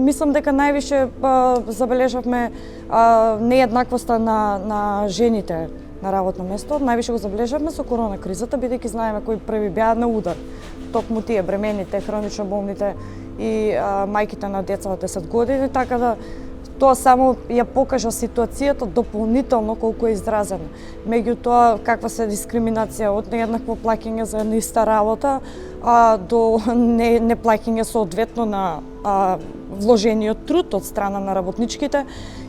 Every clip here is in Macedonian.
мислам дека највише забележавме нееднаквоста на жените на работно место. Највише го забележавме со корона кризата, бидејќи знаеме кои први беа на удар. Токму тие бремените, хронично болните и мајките на деца од 10 години, така да тоа само ја покажа ситуацијата дополнително колку е изразена. Меѓутоа, каква се дискриминација од нееднакво плаќање за една иста работа, до неплаќање соодветно на вложениот труд од страна на работничките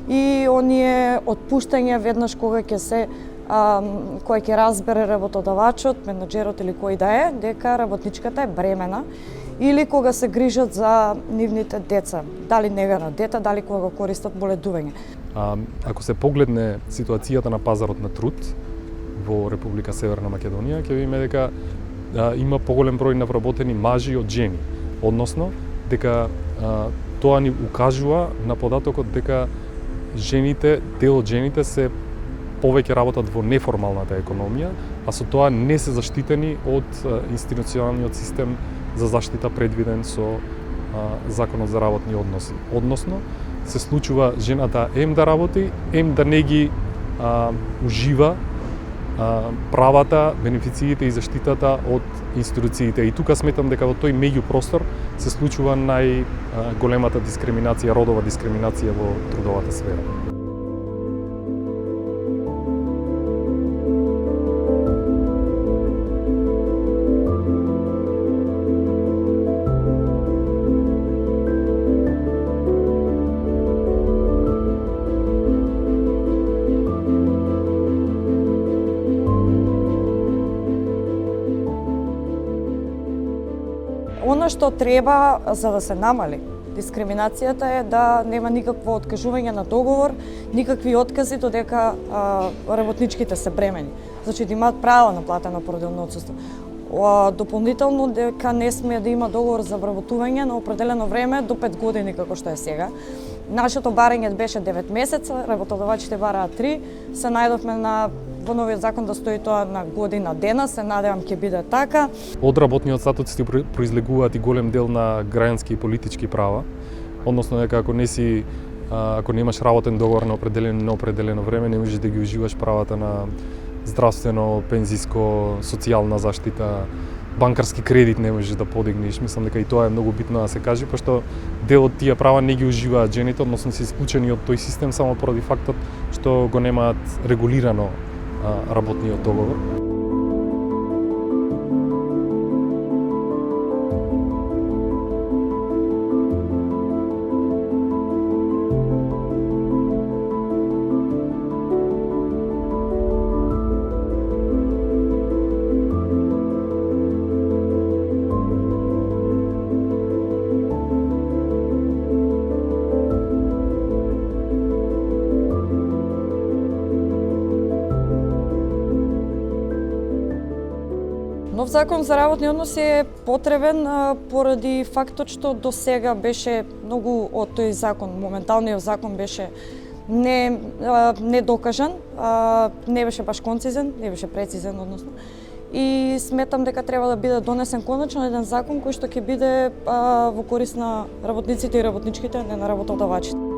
и оние отпуштање веднаш кога ќе разбере работодавачот, менаџерот или кој да е, дека работничката е бремена, или кога се грижат за нивните деца, дали нега на дете, дали кога го користат боледување. Ако се погледне ситуацијата на пазарот на труд во Република Северна Македонија, ќе видиме дека има поголем број на вработени мажи од жени, односно дека тоа ни укажува на податокот дека дел од жените се повеќе работат во неформалната економија, а со тоа не се заштитени од институционалниот систем за заштита предвиден со Законот за работни односи. Односно, се случува жената ем да работи, ем да не ги ужива правата, бенефициите и заштитата од институциите. И тука сметам дека во тој меѓупростор се случува најголемата дискриминација, родова дискриминација во трудовата сфера. Оно што треба за да се намали дискриминацијата е да нема никакво откажување на договор, никакви откази додека работничките се бремени. Значи да имаат право на платено породилно отсуство. Дополнително дека не смее да има договор за вработување на определено време до 5 години како што е сега. Нашето барање беше 9 месеца, работодавачите бараат 3. Се најдовме во новиот закон да стои тоа на година дена, се надевам ќе биде така. Од работниот статут се произлегуваат и голем дел на граѓански и политички права, односно дека ако немаш работен договор на неопределено време, не можеш да ги уживаш правата на здравствено, пензиско, социјална заштита, банкарски кредит не можеш да подигнеш. Мислам дека и тоа е многу битно да се каже, пошто дел од тие права не ги уживаат жените, односно се исклучени од тој систем само поради фактот што го немаат регулирано работниот договор. Нов закон за работни односи е потребен поради фактот што до сега беше многу од тој закон, моменталниот закон беше недокажан, не беше баш концизен, не беше прецизен односно. И сметам дека треба да биде донесен конечно еден закон кој што ќе биде во корист на работниците и работничките, не на работодавачите.